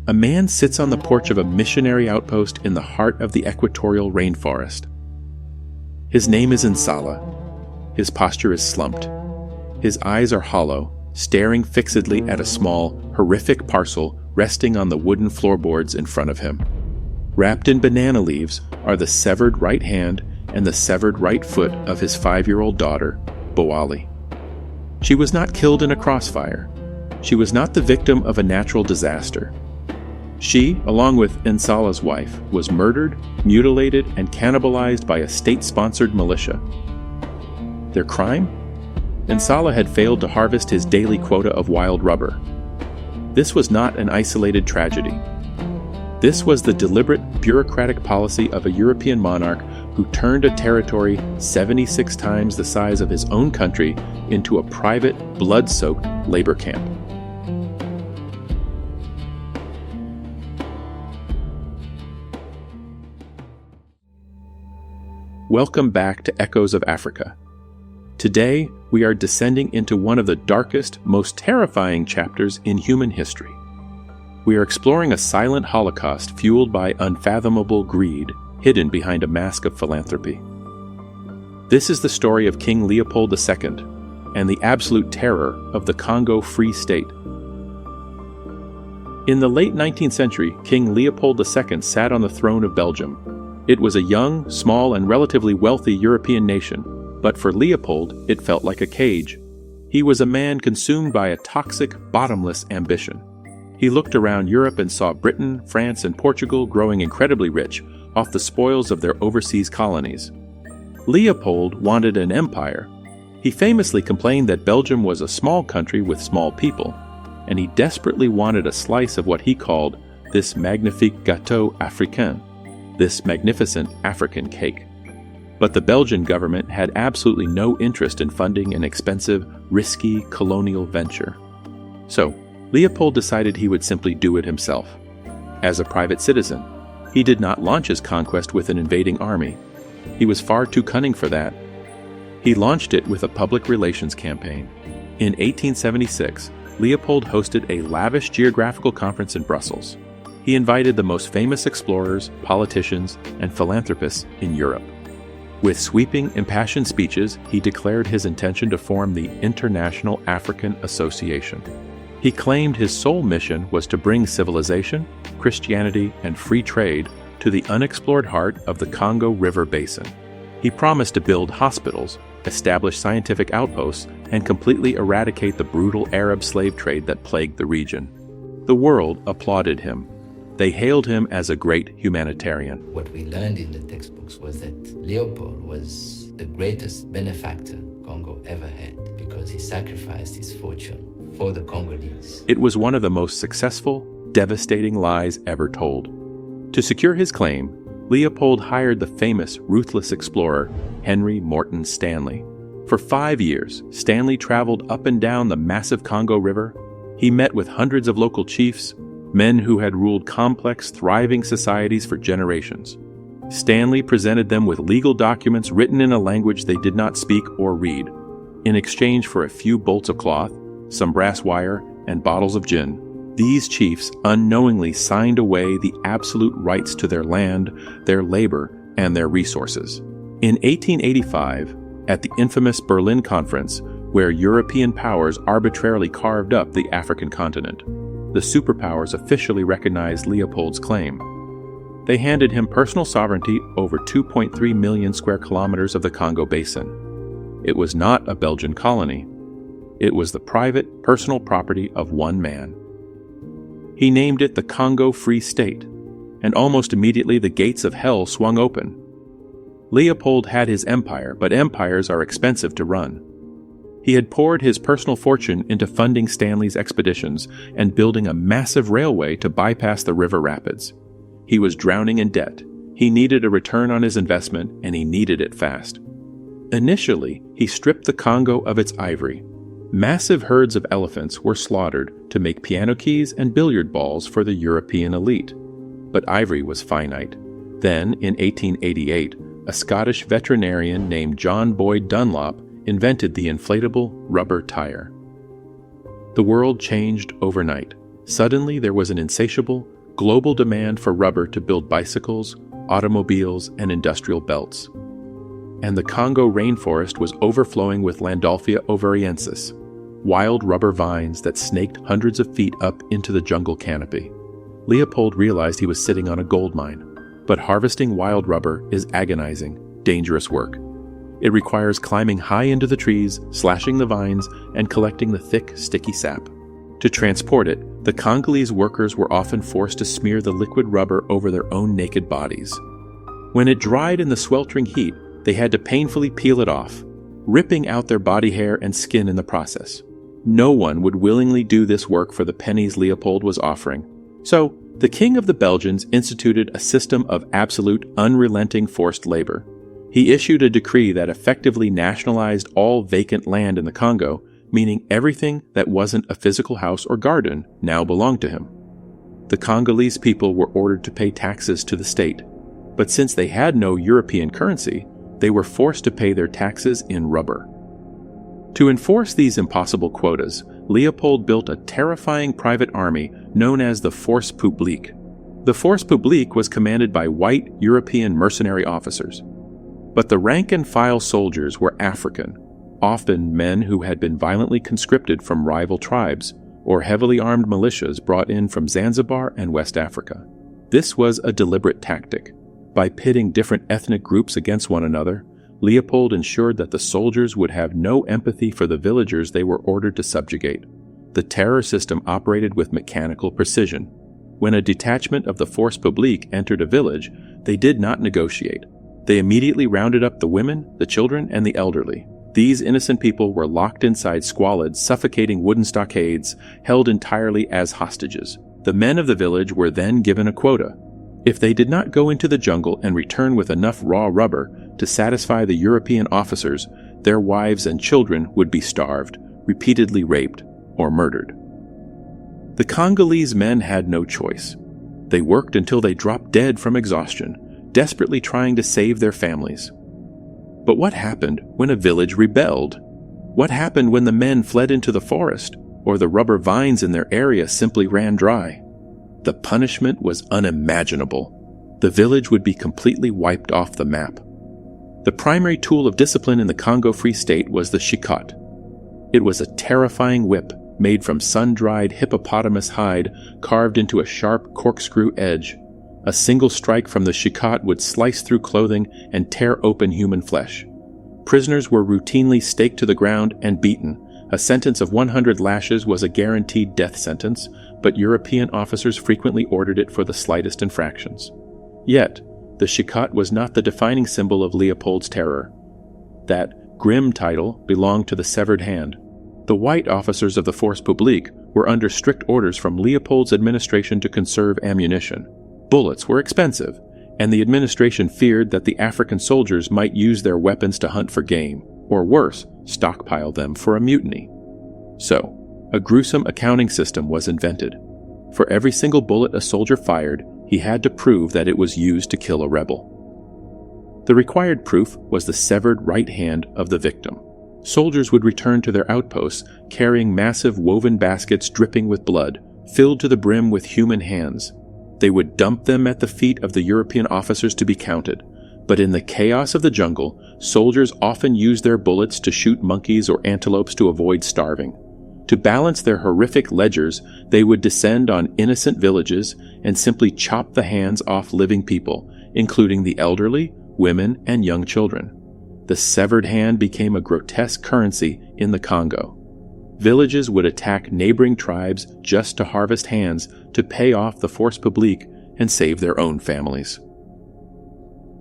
A man sits on the porch of a missionary outpost in the heart of the equatorial rainforest. His name is Nsala. His posture is slumped. His eyes are hollow, staring fixedly at a small, horrific parcel resting on the wooden floorboards in front of him. Wrapped in banana leaves are the severed right hand and the severed right foot of his 5-year-old daughter, Boali. She was not killed in a crossfire. She was not the victim of a natural disaster. She, along with Nsala's wife, was murdered, mutilated, and cannibalized by a state-sponsored militia. Their crime? Nsala had failed to harvest his daily quota of wild rubber. This was not an isolated tragedy. This was the deliberate, bureaucratic policy of a European monarch who turned a territory 76 times the size of his own country into a private, blood-soaked labor camp. Welcome back to Echoes of Africa. Today, we are descending into one of the darkest, most terrifying chapters in human history. We are exploring a silent Holocaust fueled by unfathomable greed, hidden behind a mask of philanthropy. This is the story of King Leopold II and the absolute terror of the Congo Free State. In the late 19th century, King Leopold II sat on the throne of Belgium. It was a young, small, and relatively wealthy European nation, but for Leopold, it felt like a cage. He was a man consumed by a toxic, bottomless ambition. He looked around Europe and saw Britain, France, and Portugal growing incredibly rich off the spoils of their overseas colonies. Leopold wanted an empire. He famously complained that Belgium was a small country with small people, and he desperately wanted a slice of what he called this magnifique gâteau africain, this magnificent African cake. But the Belgian government had absolutely no interest in funding an expensive, risky colonial venture. So, Leopold decided he would simply do it himself. As a private citizen, he did not launch his conquest with an invading army. He was far too cunning for that. He launched it with a public relations campaign. In 1876, Leopold hosted a lavish geographical conference in Brussels. He invited the most famous explorers, politicians, and philanthropists in Europe. With sweeping, impassioned speeches, he declared his intention to form the International African Association. He claimed his sole mission was to bring civilization, Christianity, and free trade to the unexplored heart of the Congo River Basin. He promised to build hospitals, establish scientific outposts, and completely eradicate the brutal Arab slave trade that plagued the region. The world applauded him. They hailed him as a great humanitarian. What we learned in the textbooks was that Leopold was the greatest benefactor Congo ever had because he sacrificed his fortune for the Congolese. It was one of the most successful, devastating lies ever told. To secure his claim, Leopold hired the famous, ruthless explorer Henry Morton Stanley. For 5 years, Stanley traveled up and down the massive Congo River. He met with hundreds of local chiefs, men who had ruled complex, thriving societies for generations. Stanley presented them with legal documents written in a language they did not speak or read. In exchange for a few bolts of cloth, some brass wire, and bottles of gin, these chiefs unknowingly signed away the absolute rights to their land, their labor, and their resources. In 1885, at the infamous Berlin Conference, where European powers arbitrarily carved up the African continent, the superpowers officially recognized Leopold's claim. They handed him personal sovereignty over 2.3 million square kilometers of the Congo Basin. It was not a Belgian colony. It was the private, personal property of one man. He named it the Congo Free State, and almost immediately the gates of hell swung open. Leopold had his empire, but empires are expensive to run. He had poured his personal fortune into funding Stanley's expeditions and building a massive railway to bypass the river rapids. He was drowning in debt. He needed a return on his investment, and he needed it fast. Initially, he stripped the Congo of its ivory. Massive herds of elephants were slaughtered to make piano keys and billiard balls for the European elite. But ivory was finite. Then, in 1888, a Scottish veterinarian named John Boyd Dunlop invented the inflatable rubber tire. The world changed overnight. Suddenly, there was an insatiable, global demand for rubber to build bicycles, automobiles, and industrial belts. And the Congo rainforest was overflowing with Landolphia ovariensis, wild rubber vines that snaked hundreds of feet up into the jungle canopy. Leopold realized he was sitting on a gold mine, but harvesting wild rubber is agonizing, dangerous work. It requires climbing high into the trees, slashing the vines, and collecting the thick, sticky sap. To transport it, the Congolese workers were often forced to smear the liquid rubber over their own naked bodies. When it dried in the sweltering heat, they had to painfully peel it off, ripping out their body hair and skin in the process. No one would willingly do this work for the pennies Leopold was offering. So, the King of the Belgians instituted a system of absolute, unrelenting forced labor. He issued a decree that effectively nationalized all vacant land in the Congo, meaning everything that wasn't a physical house or garden now belonged to him. The Congolese people were ordered to pay taxes to the state, but since they had no European currency, they were forced to pay their taxes in rubber. To enforce these impossible quotas, Leopold built a terrifying private army known as the Force Publique. The Force Publique was commanded by white European mercenary officers. But the rank-and-file soldiers were African, often men who had been violently conscripted from rival tribes or heavily armed militias brought in from Zanzibar and West Africa. This was a deliberate tactic. By pitting different ethnic groups against one another, Leopold ensured that the soldiers would have no empathy for the villagers they were ordered to subjugate. The terror system operated with mechanical precision. When a detachment of the Force Publique entered a village, they did not negotiate. They immediately rounded up the women, the children, and the elderly. These innocent people were locked inside squalid, suffocating wooden stockades, held entirely as hostages. The men of the village were then given a quota. If they did not go into the jungle and return with enough raw rubber to satisfy the European officers, their wives and children would be starved, repeatedly raped, or murdered. The Congolese men had no choice. They worked until they dropped dead from exhaustion, desperately trying to save their families. But what happened when a village rebelled? What happened when the men fled into the forest, or the rubber vines in their area simply ran dry? The punishment was unimaginable. The village would be completely wiped off the map. The primary tool of discipline in the Congo Free State was the shikot. It was a terrifying whip made from sun-dried hippopotamus hide carved into a sharp corkscrew edge. A single strike from the shikot would slice through clothing and tear open human flesh. Prisoners were routinely staked to the ground and beaten. A sentence of 100 lashes was a guaranteed death sentence, but European officers frequently ordered it for the slightest infractions. Yet, the shikot was not the defining symbol of Leopold's terror. That grim title belonged to the severed hand. The white officers of the Force Publique were under strict orders from Leopold's administration to conserve ammunition. Bullets were expensive, and the administration feared that the African soldiers might use their weapons to hunt for game, or worse, stockpile them for a mutiny. So, a gruesome accounting system was invented. For every single bullet a soldier fired, he had to prove that it was used to kill a rebel. The required proof was the severed right hand of the victim. Soldiers would return to their outposts carrying massive woven baskets dripping with blood, filled to the brim with human hands. They would dump them at the feet of the European officers to be counted. But in the chaos of the jungle, soldiers often used their bullets to shoot monkeys or antelopes to avoid starving. To balance their horrific ledgers, they would descend on innocent villages and simply chop the hands off living people, including the elderly, women, and young children. The severed hand became a grotesque currency in the Congo. Villages would attack neighboring tribes just to harvest hands to pay off the Force Publique and save their own families.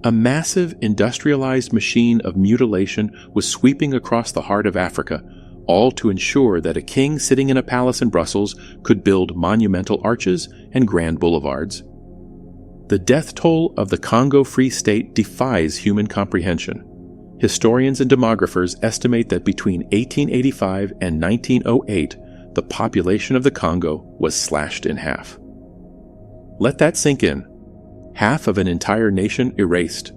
A massive industrialized machine of mutilation was sweeping across the heart of Africa, all to ensure that a king sitting in a palace in Brussels could build monumental arches and grand boulevards. The death toll of the Congo Free State defies human comprehension. Historians and demographers estimate that between 1885 and 1908, the population of the Congo was slashed in half. Let that sink in. Half of an entire nation erased.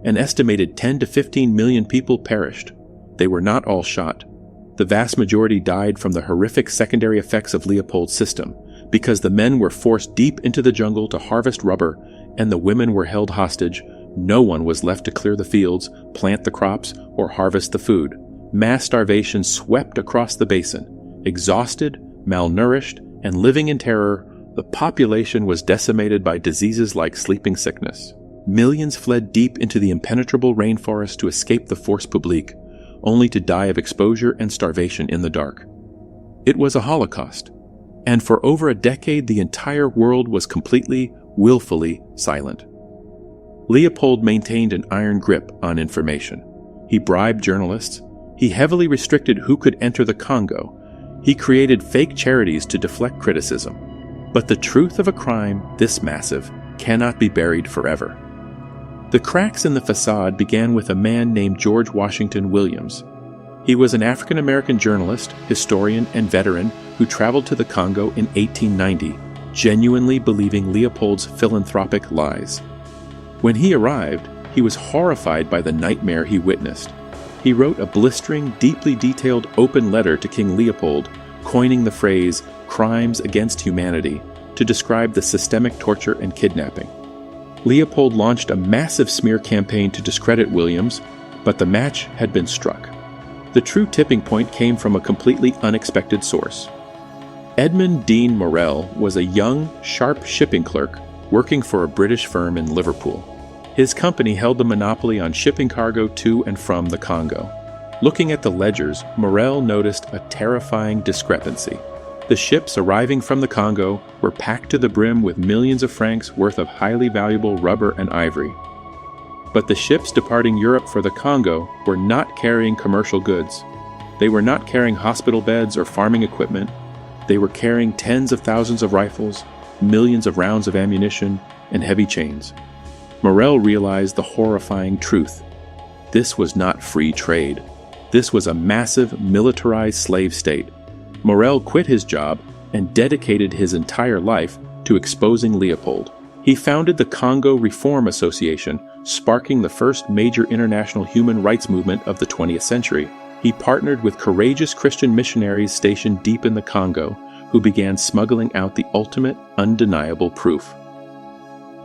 An estimated 10 to 15 million people perished. They were not all shot. The vast majority died from the horrific secondary effects of Leopold's system, Because the men were forced deep into the jungle to harvest rubber and the women were held hostage, no one was left to clear the fields, plant the crops, or harvest the food. Mass starvation swept across the basin. Exhausted, malnourished, and living in terror, the population was decimated by diseases like sleeping sickness. Millions fled deep into the impenetrable rainforest to escape the force publique, only to die of exposure and starvation in the dark. It was a Holocaust, and for over a decade the entire world was completely, willfully silent. Leopold maintained an iron grip on information. He bribed journalists. He heavily restricted who could enter the Congo. He created fake charities to deflect criticism. But the truth of a crime this massive cannot be buried forever. The cracks in the facade began with a man named George Washington Williams. He was an African-American journalist, historian, and veteran who traveled to the Congo in 1890, genuinely believing Leopold's philanthropic lies. When he arrived, he was horrified by the nightmare he witnessed. He wrote a blistering, deeply detailed open letter to King Leopold, coining the phrase "crimes against humanity" to describe the systemic torture and kidnapping. Leopold launched a massive smear campaign to discredit Williams, but the match had been struck. The true tipping point came from a completely unexpected source. Edmund Dean Morel was a young, sharp shipping clerk working for a British firm in Liverpool. His company held the monopoly on shipping cargo to and from the Congo. Looking at the ledgers, Morel noticed a terrifying discrepancy. The ships arriving from the Congo were packed to the brim with millions of francs worth of highly valuable rubber and ivory. But the ships departing Europe for the Congo were not carrying commercial goods. They were not carrying hospital beds or farming equipment. They were carrying tens of thousands of rifles, millions of rounds of ammunition, and heavy chains. Morel realized the horrifying truth. This was not free trade. This was a massive, militarized slave state. Morel quit his job and dedicated his entire life to exposing Leopold. He founded the Congo Reform Association, sparking the first major international human rights movement of the 20th century. He partnered with courageous Christian missionaries stationed deep in the Congo, who began smuggling out the ultimate, undeniable proof: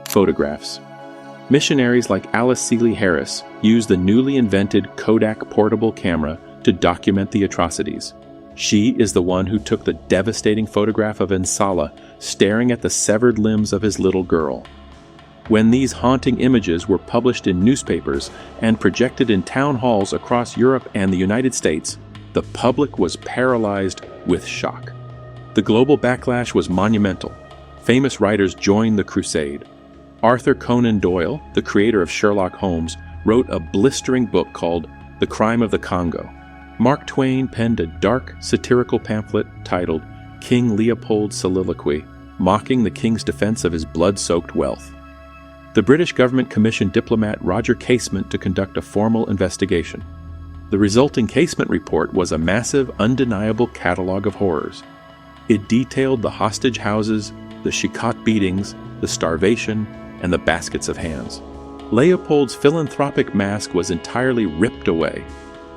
photographs. Missionaries like Alice Seeley Harris used the newly invented Kodak portable camera to document the atrocities. She is the one who took the devastating photograph of Nsala staring at the severed limbs of his little girl. When these haunting images were published in newspapers and projected in town halls across Europe and the United States, the public was paralyzed with shock. The global backlash was monumental. Famous writers joined the crusade. Arthur Conan Doyle, the creator of Sherlock Holmes, wrote a blistering book called The Crime of the Congo. Mark Twain penned a dark, satirical pamphlet titled King Leopold's Soliloquy, mocking the king's defense of his blood-soaked wealth. The British government commissioned diplomat Roger Casement to conduct a formal investigation. The resulting Casement report was a massive, undeniable catalogue of horrors. It detailed the hostage houses, the Chicot beatings, the starvation, and the baskets of hands. Leopold's philanthropic mask was entirely ripped away.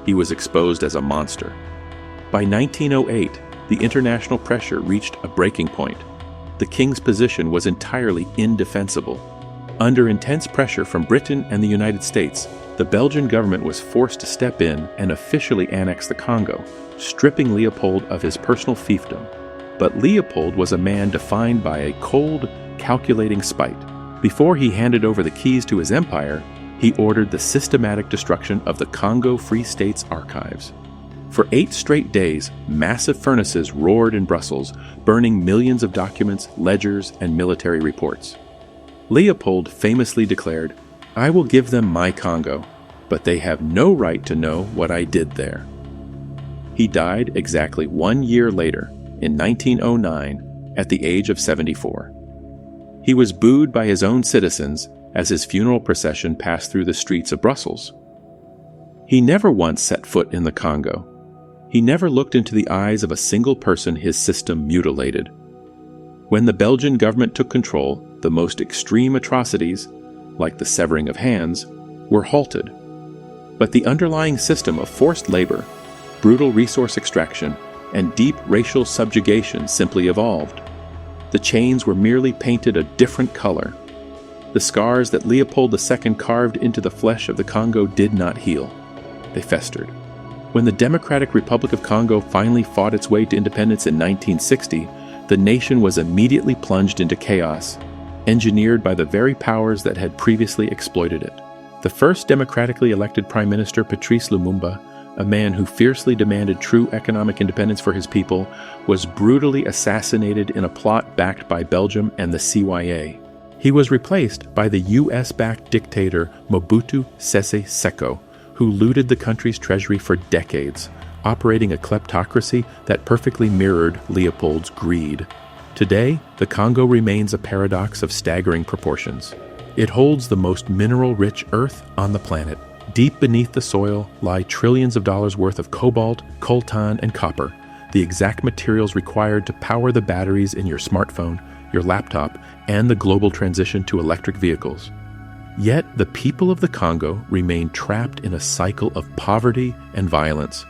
He was exposed as a monster. By 1908, the international pressure reached a breaking point. The king's position was entirely indefensible. Under intense pressure from Britain and the United States, the Belgian government was forced to step in and officially annex the Congo, stripping Leopold of his personal fiefdom. But Leopold was a man defined by a cold, calculating spite. Before he handed over the keys to his empire, he ordered the systematic destruction of the Congo Free State's archives. For 8 straight days, massive furnaces roared in Brussels, burning millions of documents, ledgers, and military reports. Leopold famously declared, "I will give them my Congo, but they have no right to know what I did there." He died exactly 1 year later, in 1909, at the age of 74. He was booed by his own citizens as his funeral procession passed through the streets of Brussels. He never once set foot in the Congo. He never looked into the eyes of a single person his system mutilated. When the Belgian government took control, the most extreme atrocities, like the severing of hands, were halted. But the underlying system of forced labor, brutal resource extraction, and deep racial subjugation simply evolved. The chains were merely painted a different color. The scars that Leopold II carved into the flesh of the Congo did not heal. They festered. When the Democratic Republic of Congo finally fought its way to independence in 1960, the nation was immediately plunged into chaos, engineered by the very powers that had previously exploited it. The first democratically elected Prime Minister, Patrice Lumumba, a man who fiercely demanded true economic independence for his people, was brutally assassinated in a plot backed by Belgium and the CYA. He was replaced by the US-backed dictator Mobutu Sese Seko, who looted the country's treasury for decades, operating a kleptocracy that perfectly mirrored Leopold's greed. Today, the Congo remains a paradox of staggering proportions. It holds the most mineral-rich earth on the planet. Deep beneath the soil lie trillions of dollars worth of cobalt, coltan, and copper, the exact materials required to power the batteries in your smartphone, your laptop, and the global transition to electric vehicles. Yet, the people of the Congo remain trapped in a cycle of poverty and violence.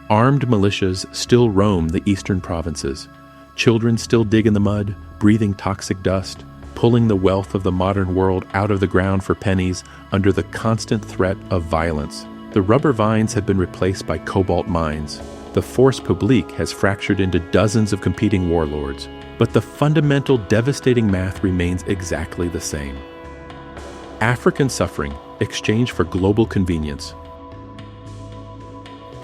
Armed militias still roam the eastern provinces. Children still dig in the mud, breathing toxic dust, pulling the wealth of the modern world out of the ground for pennies under the constant threat of violence. The rubber vines have been replaced by cobalt mines. The force publique has fractured into dozens of competing warlords. But the fundamental devastating math remains exactly the same. African suffering exchanged for global convenience.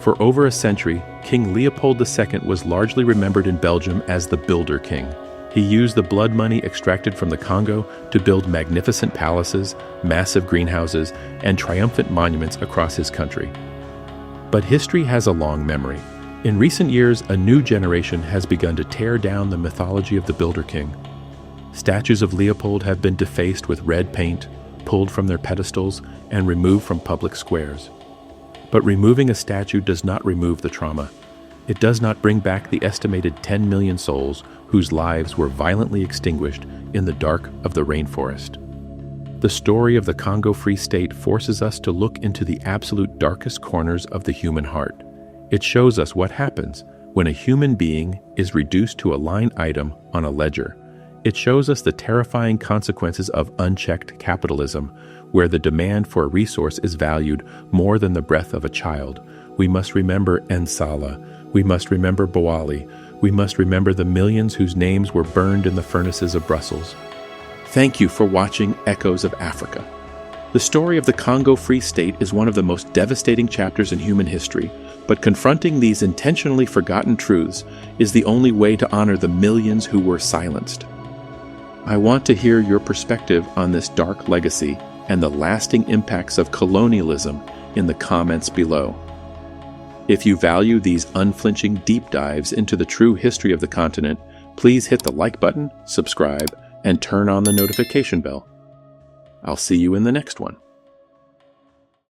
For over a century, King Leopold II was largely remembered in Belgium as the Builder King. He used the blood money extracted from the Congo to build magnificent palaces, massive greenhouses, and triumphant monuments across his country. But history has a long memory. In recent years, a new generation has begun to tear down the mythology of the Builder King. Statues of Leopold have been defaced with red paint, pulled from their pedestals, and removed from public squares. But removing a statue does not remove the trauma. It does not bring back the estimated 10 million souls whose lives were violently extinguished in the dark of the rainforest. The story of the Congo Free State forces us to look into the absolute darkest corners of the human heart. It shows us what happens when a human being is reduced to a line item on a ledger. It shows us the terrifying consequences of unchecked capitalism, where the demand for a resource is valued more than the breath of a child. We must remember Nsala. We must remember Boali. We must remember the millions whose names were burned in the furnaces of Brussels. Thank you for watching Echoes of Africa. The story of the Congo Free State is one of the most devastating chapters in human history, but confronting these intentionally forgotten truths is the only way to honor the millions who were silenced. I want to hear your perspective on this dark legacy and the lasting impacts of colonialism in the comments below. If you value these unflinching deep dives into the true history of the continent, please hit the like button, subscribe, and turn on the notification bell. I'll see you in the next one.